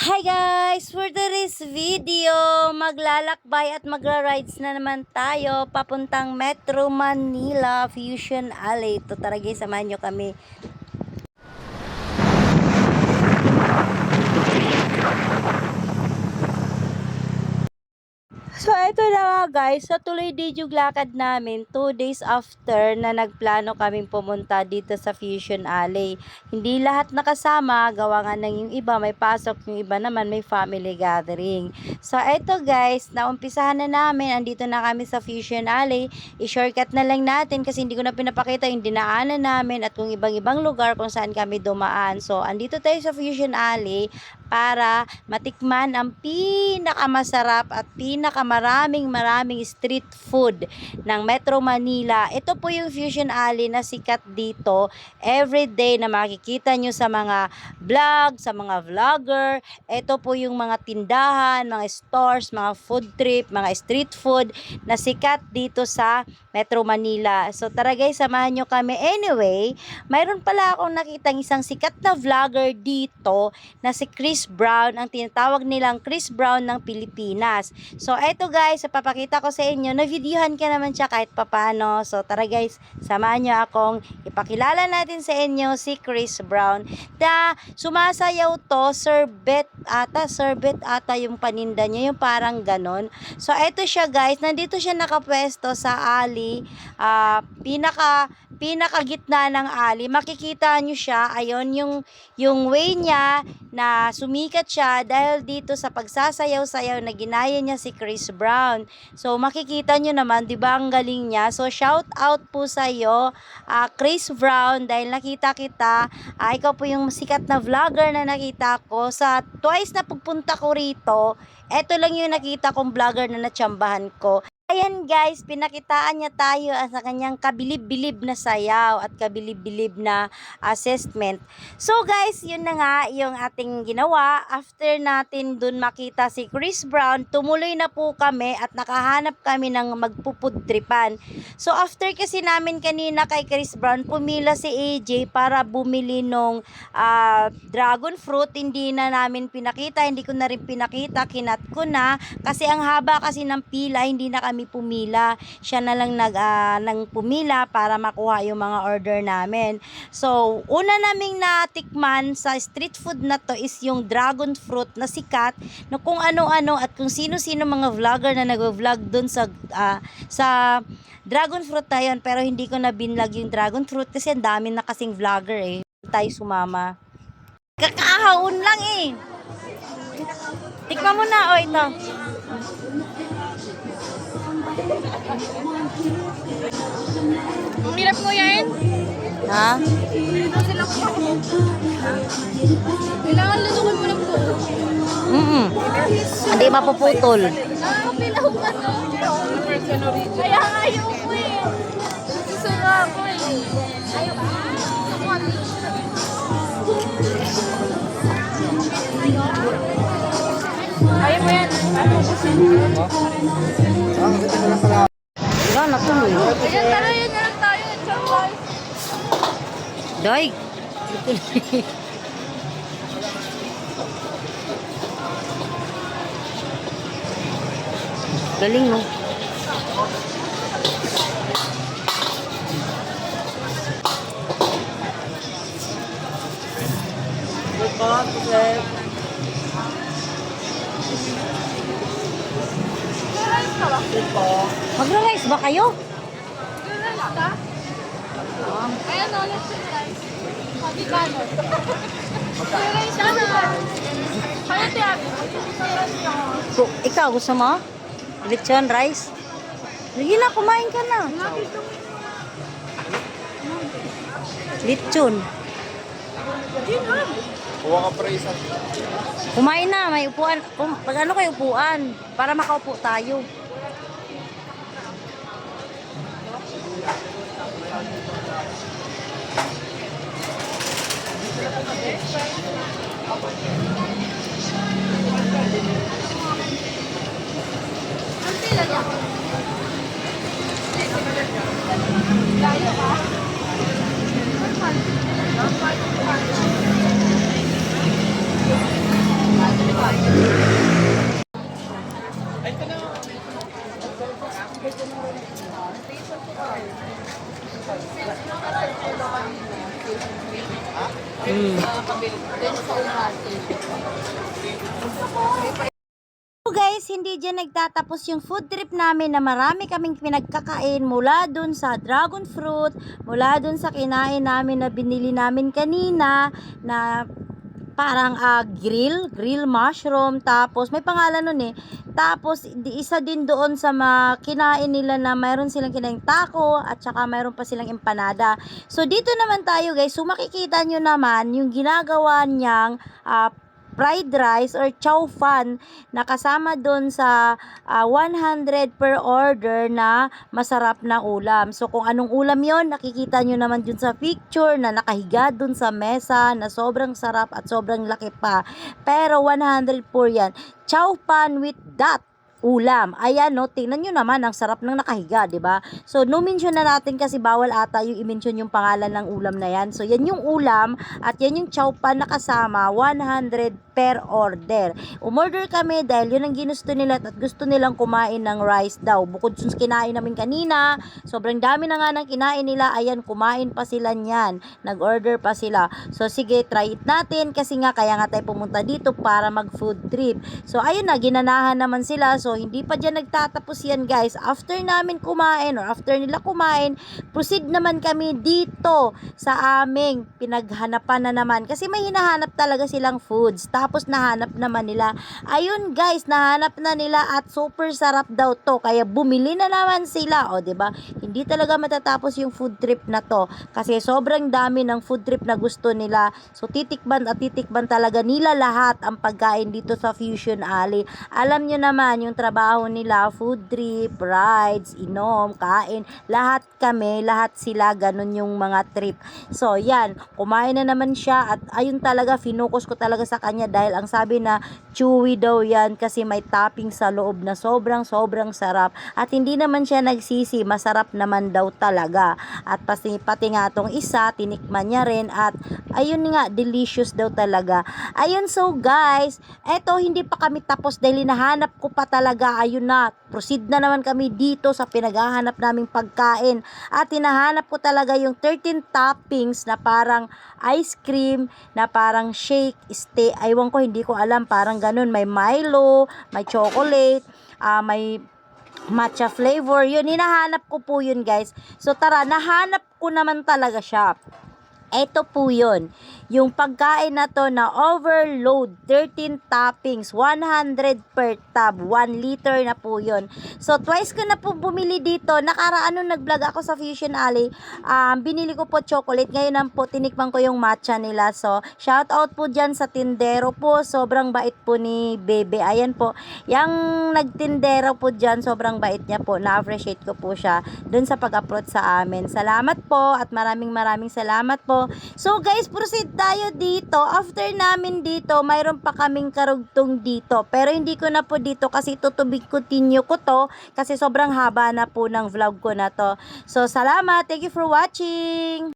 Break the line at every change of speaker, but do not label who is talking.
Hi guys! For today's video, maglalakbay at magra-rides na naman tayo papuntang Metro Manila Fusion Alley. Ito tara guys, samahan nyo kami. So, eto na nga guys. So, tuloy din yung lakad namin 2 days after na nagplano kaming pumunta dito sa Fusion Alley. Hindi lahat nakasama. Gawa nga ng yung iba may pasok, yung iba naman may family gathering. So, eto guys. Naumpisahan na namin. Andito na kami sa Fusion Alley. I-shortcut na lang natin kasi hindi ko na pinapakita yung dinaanan namin at kung ibang-ibang lugar kung saan kami dumaan. So, andito tayo sa Fusion Alley para matikman ang pinakamasarap at pinakamaraming street food ng Metro Manila. Ito po yung Fusion Alley na sikat dito. Everyday na makikita nyo sa mga vlog, sa mga vlogger. Ito po yung mga tindahan, mga stores, mga food trip, mga street food na sikat dito sa Metro Manila. So tara guys, samahan nyo kami. Anyway, mayroon pala akong nakitang isang sikat na vlogger dito na si Chris Brown, ang tinatawag nilang Chris Brown ng Pilipinas. So, eto guys, papakita ko sa inyo, na-videohan ka naman siya kahit papano. So, tara guys, samahan nyo akong ipakilala natin sa inyo si Chris Brown. Sumasayaw to, sorbet ata yung paninda niya, yung parang ganon. So, eto siya guys, nandito siya nakapwesto sa alley, pinakagitna ng alley. Makikita nyo siya, ayun, yung way niya na sumikat siya dahil dito sa pagsasayaw-sayaw na ginaya niya si Chris Brown. So makikita nyo naman, 'di ba, ang galing niya. So shout out po sa iyo, Chris Brown, dahil nakita kita. Ikaw po yung sikat na vlogger na nakita ko sa twice na pagpunta ko rito. Eto lang yung nakita kong vlogger na natsambahan ko. Ayan guys, pinakitaan niya tayo sa kanyang kabilib-bilib na sayaw at kabilib-bilib na assessment. So guys, yun na nga yung ating ginawa. After natin dun makita si Chris Brown, tumuloy na po kami at nakahanap kami ng magpupudtripan. So after kasi namin kanina kay Chris Brown, pumila si AJ para bumili nung dragon fruit. Hindi na namin pinakita, hindi ko na rin pinakita, kinat ko na. Kasi ang haba kasi ng pila, hindi na kami pumila. Siya na lang nang pumila para makuha yung mga order namin. So, una naming natikman sa street food na to is yung dragon fruit na sikat, na kung ano-ano at kung sino-sino mga vlogger na nag-vlog dun sa dragon fruit na yun. Pero hindi ko na binlog yung dragon fruit kasi ang dami na kasing vlogger eh. Tayo sumama. Kakahawon lang eh. Tikman mo na, o ito.
Ang hirap mo yan?
Ha?
Kailangan lunukin mo ng buo.
Hindi mapuputol.
Pilaw ka no? Kaya ayaw ko eh. Susura ako eh. Ayaw ka? Ayaw mo yan?
Wala na tuloy.
Ayan, tara yun na lang tayo. Charles.
Day. Galing mo. Magra-rice ba kayo?
Ayan o, let's see guys. Magkano? Rice na. Kaya tiyabi.
So, ikaw gusto mo? Lechon rice? Sige na, kumain ka na. Lechon.
Kuha ka pre isang.
Kumain na, may upuan. Pag ano kayo upuan? Para makaupo tayo.
Ang pila niya. Layo ka? Normal.
guys, hindi dyan nagtatapos yung food trip namin na marami kaming pinagkakain mula dun sa dragon fruit, mula dun sa kinain namin na binili namin kanina na parang grill mushroom, tapos may pangalan nun eh. Tapos isa din doon sa kinain nila na mayroon silang kinaing taco at saka mayroon pa silang empanada. So dito naman tayo guys, so makikita nyo naman yung ginagawa niyang fried rice or chow fan na kasama doon sa 100 per order na masarap na ulam. So kung anong ulam yon, nakikita nyo naman dun sa picture na nakahiga dun sa mesa na sobrang sarap at sobrang laki pa. Pero 100 po yan. Chow fan with that ulam. Ayan no, tingnan nyo naman, ang sarap ng nakahiga, 'di ba? So no mention na natin kasi bawal ata yung i-mention yung pangalan ng ulam na yan. So yan yung ulam at yan yung chow pan na kasama, 100 per order. Umorder kami dahil yun ang ginusto nila at gusto nilang kumain ng rice daw. Bukod sa kinain namin kanina, sobrang dami na nga ng kinain nila. Ayan, kumain pa sila niyan. Nag-order pa sila. So sige, try it natin kasi nga kaya nga tayo pumunta dito para mag food trip. So ayun na, ginanahan naman sila. So hindi pa dyan nagtatapos yan guys. After namin kumain or after nila kumain, proceed naman kami dito sa aming pinaghanapan na naman. Kasi may hinahanap talaga silang foods. Tapos nahanap naman nila. Ayun guys, nahanap na nila at super sarap daw to. Kaya bumili na naman sila. O, 'di ba? Hindi talaga matatapos yung food trip na to. Kasi sobrang dami ng food trip na gusto nila. So titikman at titikman talaga nila lahat ang pagkain dito sa Fusion Alley. Alam nyo naman yung trabaho nila, food trip, rides, inom, kain. Lahat kami, lahat sila, ganun yung mga trip. So yan, kumain na naman siya at ayun talaga, finocus ko talaga sa kanya dahil ang sabi na chewy daw yan kasi may topping sa loob na sobrang sarap at hindi naman siya nagsisi, masarap naman daw talaga at pati nga tong isa tinikman niya rin at ayun nga, delicious daw talaga. Ayun, so guys, eto hindi pa kami tapos dahil hinahanap ko pa talaga. Ayun na, proceed na naman kami dito sa pinaghahanap naming pagkain at hinahanap ko talaga yung 13 toppings na parang ice cream, na parang shake, aywan ko, hindi ko alam, parang ganun, may Milo, may chocolate, may matcha flavor. Yun, hinahanap ko po yun guys. So tara, nahanap ko naman talaga siya. Ito po yun, yung pagkain na to na overload, 13 toppings, 100 per tub, 1 liter na po yun. So twice ko na po bumili dito. Nakaraan nung nag-vlog ako sa Fusion Alley, binili ko po chocolate. Ngayon naman po tinikman ko yung matcha nila. So shout out po dyan sa tindero po, sobrang bait po ni Bebe. Ayan po, yung nagtindero po dyan, sobrang bait niya po. Na-appreciate ko po siya dun sa pag-upload sa amin. Salamat po at maraming salamat po. So guys, proceed tayo dito. After namin dito, mayroon pa kaming karugtong dito. Pero hindi ko na po dito kasi tutubig continue ko to kasi sobrang haba na po ng vlog ko na to. So salamat. Thank you for watching.